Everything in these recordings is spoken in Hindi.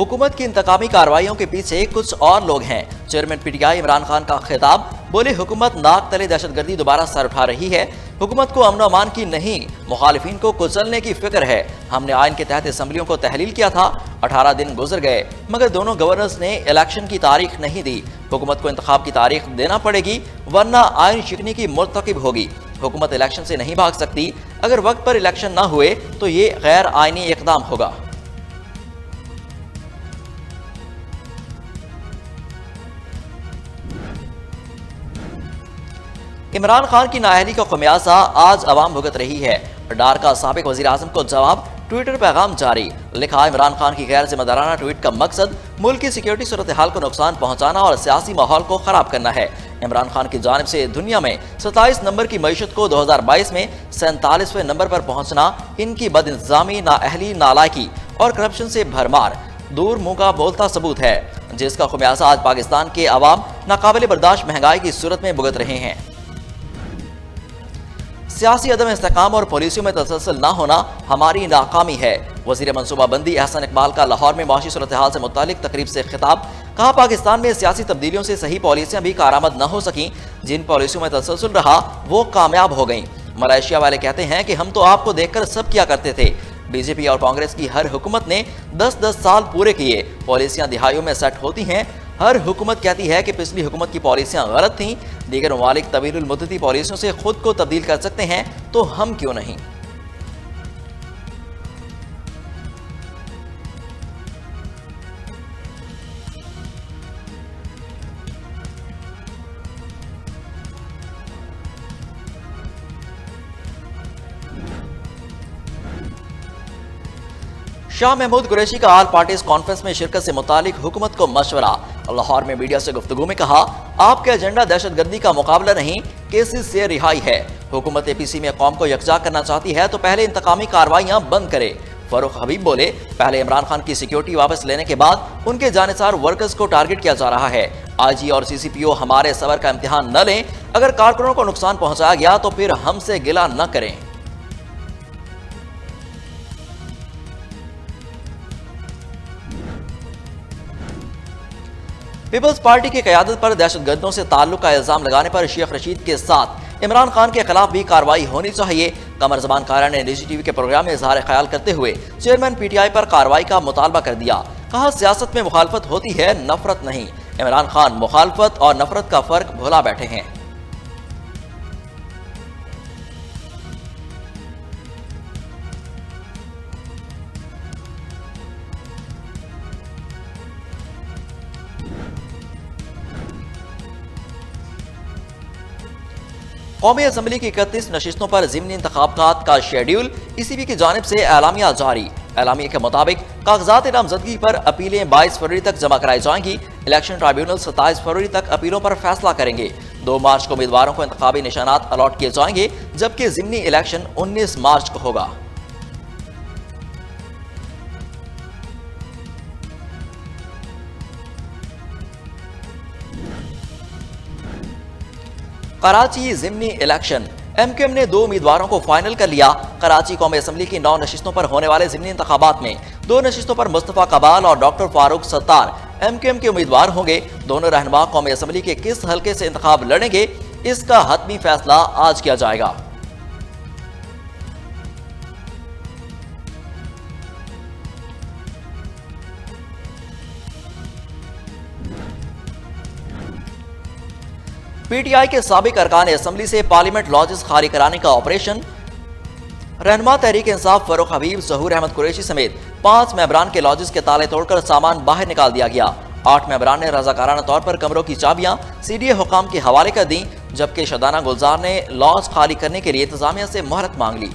हुकूमत की इंतकामी कार्रवाइयों के पीछे कुछ और लोग हैं। चेयरमैन पीटीआई इमरान खान का खिताब, बोले हुकूमत नाक तले दहशतगर्दी दोबारा सर उठा रही है। हुकूमत को अमन अमान की नहीं, मुखालिफिन को कुचलने की फिक्र है। हमने आइन के तहत असम्बलियों को तहलील किया था, 18 दिन गुजर गए मगर दोनों गवर्नर्स ने इलेक्शन की तारीख नहीं दी। हुकूमत को इंतखाब की तारीख देना पड़ेगी वरना आइन शिकनी की मुर्तकिब होगी। हुकूमत इलेक्शन से नहीं भाग सकती। अगर वक्त पर इलेक्शन ना हुए तो ये गैर आइनी इकदाम होगा। इमरान खान की नाअहली का खमियाजा आज अवाम भुगत रही है। डार का साबिक वजीर आजम को जवाब, ट्विटर पैगाम जारी। लिखा, इमरान खान की गैर जिम्मेदाराना ट्वीट का मकसद मुल्क की सिक्योरिटी सूरत हाल को नुकसान पहुंचाना और सियासी माहौल को खराब करना है। इमरान खान की जानिब से दुनिया में 27 नंबर की मईशत को 2022 में 47वें नंबर पर पहुंचना इनकी बदइंतजामी, नाअहली, नालायकी और करप्शन से भरमार दूर मुंह का बोलता सबूत है, जिसका खमियाजा आज पाकिस्तान के अवाम नाकाबिल बर्दाश्त महंगाई की सूरत में भुगत रहे हैं। सियासी अदम इस्तेकाम और पॉलिसियों में तसलसल न होना हमारी नाकामी है। वजीर मनसूबाबंदी एहसन इकबाल का लाहौर में माशी सूरत हाल से मुतालिक तकरीब से खिताब। कहा, पाकिस्तान में सियासी तब्दीलियों से सही पॉलिसियां भी कारामद न हो सकी। जिन पॉलिसियों में तसलसल रहा वो कामयाब हो गई। मलेशिया वाले कहते हैं कि हम तो आपको देखकर सब किया करते थे। बीजेपी और कांग्रेस की हर हुकूमत ने 10-10 साल पूरे किए। पॉलिसियां दिहाइयों में सेट होती हैं। हर हुकूमत कहती है कि पिछली हुकूमत की पॉलिसियां गलत थीं। दीगर ममालिक तवीलुल मुद्दती पॉलिसियों से खुद को तब्दील कर सकते हैं, तो हम क्यों नहीं। शाह महमूद कुरैशी का ऑल पार्टीज कॉन्फ्रेंस में शिरकत से मुतालिक हुकूमत को मशवरा। लाहौर में मीडिया से गुफ्तगू में कहा, आपका एजेंडा दहशतगर्दी का मुकाबला नहीं, केसेस से रिहाई है। हुकूमत एपीसी में कौम को यकजा करना चाहती है तो पहले इंतकामी कार्रवाइयां बंद करे। फरूख हबीब बोले, पहले इमरान खान की सिक्योरिटी वापस लेने के बाद उनके जानिसार वर्कर्स को टारगेट किया जा रहा है। आईजी और सीसीपीओ हमारे सबर का इम्तिहान न लें। अगर कारकुनों को नुकसान पहुंचाया गया तो फिर हमसे गिला न करें। पीपल्स पार्टी की क़यादत पर दहशतगर्दों से ताल्लुक का इल्जाम लगाने पर शेख रशीद के साथ इमरान खान के खिलाफ भी कार्रवाई होनी चाहिए। कमर जबान कारा ने निजी टीवी के प्रोग्राम में इजहार ख्याल करते हुए चेयरमैन पीटीआई पर कार्रवाई का मुतालबा कर दिया। कहा, सियासत में मुखालफत होती है, नफरत नहीं। इमरान खान मुखालफत और नफरत का फर्क भुला बैठे हैं। कौमी असम्बली की 31 नशिस्तों पर ज़िमनी इंतखाबात का शेड्यूल ईसीबी की जानिब से एलामिया जारी। एलामिया के मुताबिक कागजात नामजदगी पर अपीलें 22 फरवरी तक जमा कराई जाएंगी। इलेक्शन ट्राइब्यूनल 27 फरवरी तक अपीलों पर फैसला करेंगे। 2 मार्च को उम्मीदवारों को इंतखाबी निशानात अलॉट किए जाएंगे, जबकि ज़िमनी इलेक्शन 19 मार्च को होगा। कराची ज़िमनी इलेक्शन, एमक्यूएम ने 2 उम्मीदवारों को फाइनल कर लिया। कराची कौमी असम्बली की 9 नशिस्तों पर होने वाले ज़िमनी इंतखाबात में 2 नशिस्तों पर मुस्तफ़ा कबाल और डॉक्टर फारूक सत्तार एमक्यूएम के उम्मीदवार होंगे। दोनों रहनुमा कौमी असम्बली के किस हल्के से इंतखाब लड़ेंगे, इसका हतमी फैसला आज किया जाएगा। पीटीआई के साबिक अरकान असम्बली से पार्लियामेंट लॉजेस खाली कराने का ऑपरेशन। रहनुमा तहरीक इंसाफ फरूख हबीब, ज़हूर अहमद कुरैशी समेत 5 मेंबरान के लॉजेस के ताले तोड़कर सामान बाहर निकाल दिया गया। 8 मेंबरान ने रजाकाराना तौर पर कमरों की चाबियां सीडीए हुकाम के हवाले कर दी, जबकि शदाना गुलजार ने लॉज खाली करने के लिए इंतजामिया से मोहलत मांग ली।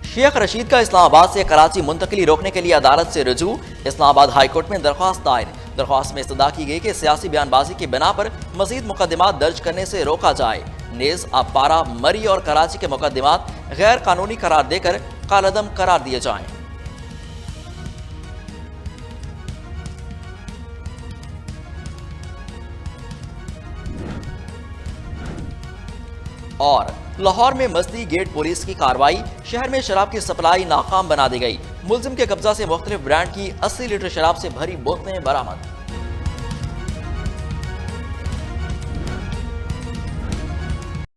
शेख रशीद का इस्लामाबाद से कराची मुंतकली रोकने के लिए अदालत से रुजू। इस्लामाबाद हाई कोर्ट में दरख्वास्त दायर। दरख्वास्त में इस्तदा की गई कि सियासी बयानबाजी की बिना पर मजीद मुकदमात दर्ज करने से रोका जाए। नेज, अपारा, मरी और कराची के मुकदमात गैर कानूनी करार देकर कालअदम करार दिए जाएं। और लाहौर में मस्ती गेट पुलिस की कार्रवाई, शहर में शराब की सप्लाई नाकाम बना दी गई। मुलजिम के कब्जा से मुख्तलिफ ब्रांड की 80 लीटर शराब से भरी बोतलें बरामद।